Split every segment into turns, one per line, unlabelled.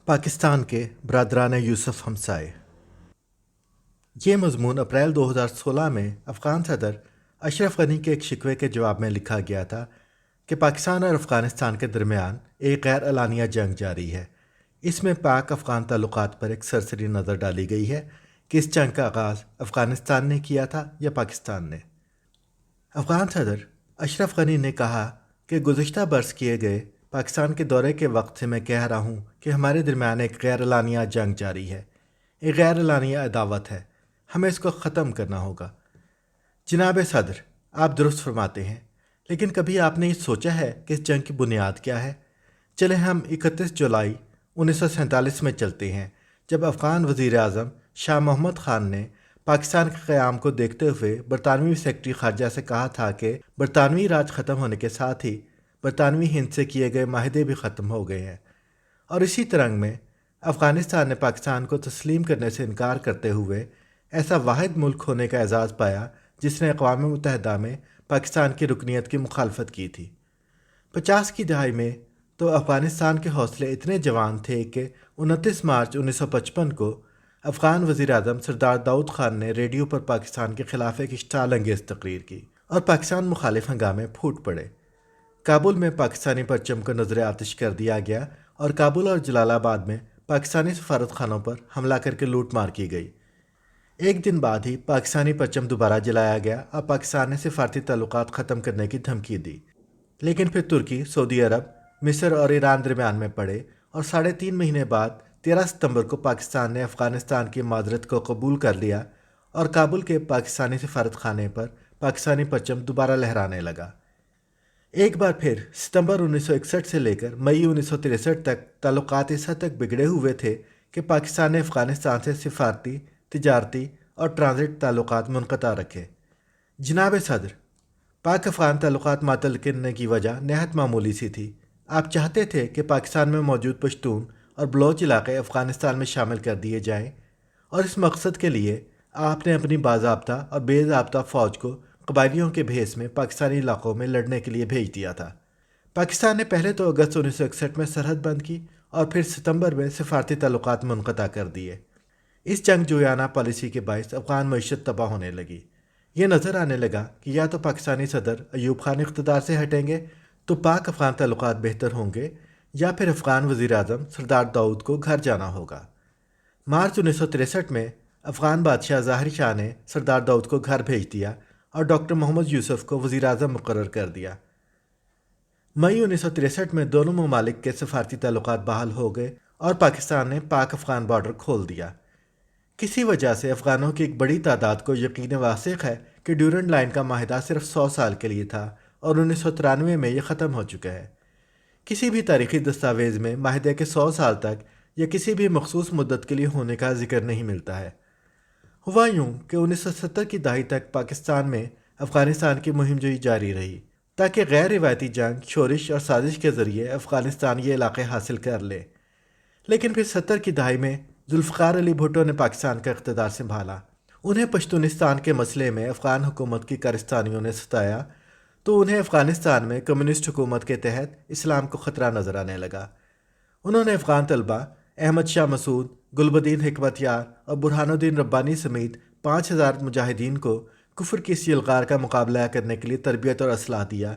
پاکستان کے برادران یوسف ہمسائے۔ یہ مضمون اپریل 2016 میں افغان صدر اشرف غنی کے ایک شکوے کے جواب میں لکھا گیا تھا کہ پاکستان اور افغانستان کے درمیان ایک غیر اعلانیہ جنگ جاری ہے۔ اس میں پاک افغان تعلقات پر ایک سرسری نظر ڈالی گئی ہے کہ اس جنگ کا آغاز افغانستان نے کیا تھا یا پاکستان نے۔ افغان صدر اشرف غنی نے کہا کہ گزشتہ برس کیے گئے پاکستان کے دورے کے وقت سے میں کہہ رہا ہوں کہ ہمارے درمیان ایک غیر اعلانیہ جنگ جاری ہے، ایک غیر اعلانیہ عداوت ہے، ہمیں اس کو ختم کرنا ہوگا۔ جناب صدر، آپ درست فرماتے ہیں، لیکن کبھی آپ نے یہ سوچا ہے کہ اس جنگ کی بنیاد کیا ہے؟ چلیں ہم 31 جولائی 1947 میں چلتے ہیں، جب افغان وزیر اعظم شاہ محمود خان نے پاکستان کے قیام کو دیکھتے ہوئے برطانوی سیکرٹری خارجہ سے کہا تھا کہ برطانوی راج ختم ہونے کے ساتھ ہی برطانوی ہند سے کیے گئے معاہدے بھی ختم ہو گئے ہیں، اور اسی ترنگ میں افغانستان نے پاکستان کو تسلیم کرنے سے انکار کرتے ہوئے ایسا واحد ملک ہونے کا اعزاز پایا جس نے اقوام متحدہ میں پاکستان کی رکنیت کی مخالفت کی تھی۔ 50 کی دہائی میں تو افغانستان کے حوصلے اتنے جوان تھے کہ 29 مارچ 1955 کو افغان وزیر اعظم سردار داؤد خان نے ریڈیو پر پاکستان کے خلاف ایک اشتعال انگیز تقریر کی اور پاکستان مخالف ہنگامے پھوٹ پڑے۔ کابل میں پاکستانی پرچم کو نظر آتش کر دیا گیا اور کابل اور جلال آباد میں پاکستانی سفارت خانوں پر حملہ کر کے لوٹ مار کی گئی۔ ایک دن بعد ہی پاکستانی پرچم دوبارہ جلایا گیا اور پاکستان نے سفارتی تعلقات ختم کرنے کی دھمکی دی، لیکن پھر ترکی، سعودی عرب، مصر اور ایران درمیان میں پڑے اور 3.5 مہینے بعد 13 ستمبر کو پاکستان نے افغانستان کی معذرت کو قبول کر لیا اور کابل کے پاکستانی سفارت خانے پر پاکستانی پرچم دوبارہ لہرانے لگا۔ ایک بار پھر ستمبر 1961 سے لے کر مئی 1963 تک تعلقات اس حد تک بگڑے ہوئے تھے کہ پاکستان نے افغانستان سے سفارتی، تجارتی اور ٹرانزٹ تعلقات منقطع رکھے۔ جناب صدر، پاک افغان تعلقات معطل کرنے کی وجہ نہایت معمولی سی تھی۔ آپ چاہتے تھے کہ پاکستان میں موجود پشتون اور بلوچ علاقے افغانستان میں شامل کر دیے جائیں، اور اس مقصد کے لیے آپ نے اپنی باضابطہ اور بے ضابطہ فوج کو قبائلیوں کے بھیس میں پاکستانی علاقوں میں لڑنے کے لیے بھیج دیا تھا۔ پاکستان نے پہلے تو اگست 1961 میں سرحد بند کی اور پھر ستمبر میں سفارتی تعلقات منقطع کر دیے۔ اس جنگ جویانہ پالیسی کے باعث افغان معیشت تباہ ہونے لگی۔ یہ نظر آنے لگا کہ یا تو پاکستانی صدر ایوب خان اقتدار سے ہٹیں گے تو پاک افغان تعلقات بہتر ہوں گے، یا پھر افغان وزیر اعظم سردار داؤد کو گھر جانا ہوگا۔ مارچ 1963 میں افغان بادشاہ ظاہر شاہ نے سردار داؤد کو گھر بھیج دیا اور ڈاکٹر محمد یوسف کو وزیر اعظم مقرر کر دیا۔ مئی 1963 میں دونوں ممالک کے سفارتی تعلقات بحال ہو گئے اور پاکستان نے پاک افغان بارڈر کھول دیا۔ کسی وجہ سے افغانوں کی ایک بڑی تعداد کو یقین واثق ہے کہ ڈیورنڈ لائن کا معاہدہ صرف 100 سال کے لیے تھا اور 1993 میں یہ ختم ہو چکا ہے۔ کسی بھی تاریخی دستاویز میں معاہدے کے 100 سال تک یا کسی بھی مخصوص مدت کے لیے ہونے کا ذکر نہیں ملتا ہے۔ ہوا یوں کہ 1970 کی دہائی تک پاکستان میں افغانستان کی مہم جوئی جاری رہی تاکہ غیر روایتی جنگ، شورش اور سازش کے ذریعے افغانستان یہ علاقے حاصل کر لے، لیکن پھر 70 کی دہائی میں ذوالفقار علی بھٹو نے پاکستان کا اقتدار سنبھالا۔ انہیں پشتونستان کے مسئلے میں افغان حکومت کی کارستانیوں نے ستایا تو انہیں افغانستان میں کمیونسٹ حکومت کے تحت اسلام کو خطرہ نظر آنے لگا۔ انہوں نے افغان طلبہ احمد شاہ مسعود، گلبدین حکمت یار اور برہان الدین ربانی سمیت 5000 مجاہدین کو کفر کی اس یلغار کا مقابلہ کرنے کے لیے تربیت اور اسلحہ دیا،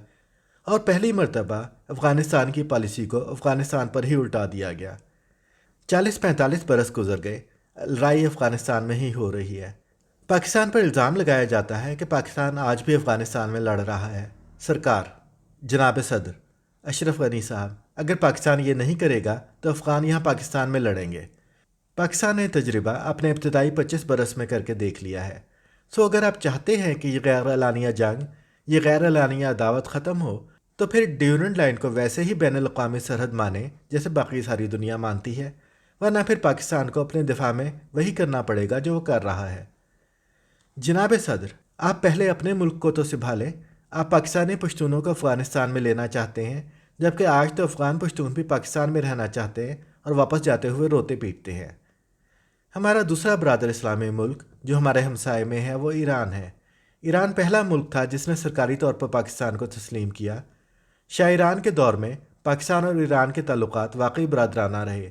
اور پہلی مرتبہ افغانستان کی پالیسی کو افغانستان پر ہی الٹا دیا گیا۔ 40-45 برس گزر گئے، لڑائی افغانستان میں ہی ہو رہی ہے۔ پاکستان پر الزام لگایا جاتا ہے کہ پاکستان آج بھی افغانستان میں لڑ رہا ہے۔ سرکار، جناب صدر اشرف غنی صاحب، اگر پاکستان یہ نہیں کرے گا تو افغان یہاں پاکستان میں لڑیں گے۔ پاکستان نے تجربہ اپنے ابتدائی 25 برس میں کر کے دیکھ لیا ہے۔ سو اگر آپ چاہتے ہیں کہ یہ غیر اعلانیہ جنگ، یہ غیر اعلانیہ عداوت ختم ہو، تو پھر ڈیورنڈ لائن کو ویسے ہی بین الاقوامی سرحد مانیں جیسے باقی ساری دنیا مانتی ہے، ورنہ پھر پاکستان کو اپنے دفاع میں وہی کرنا پڑے گا جو وہ کر رہا ہے۔ جناب صدر، آپ پہلے اپنے ملک کو تو سنبھالیں۔ آپ پاکستانی پشتونوں کو افغانستان میں لینا چاہتے ہیں، جبکہ آج تو افغان پشتون بھی پاکستان میں رہنا چاہتے ہیں اور واپس جاتے ہوئے روتے پیٹتے ہیں۔ ہمارا دوسرا برادر اسلامی ملک جو ہمارے ہمسائے میں ہے وہ ایران ہے۔ ایران پہلا ملک تھا جس نے سرکاری طور پر پاکستان کو تسلیم کیا۔ شاہ ایران کے دور میں پاکستان اور ایران کے تعلقات واقعی برادرانہ رہے۔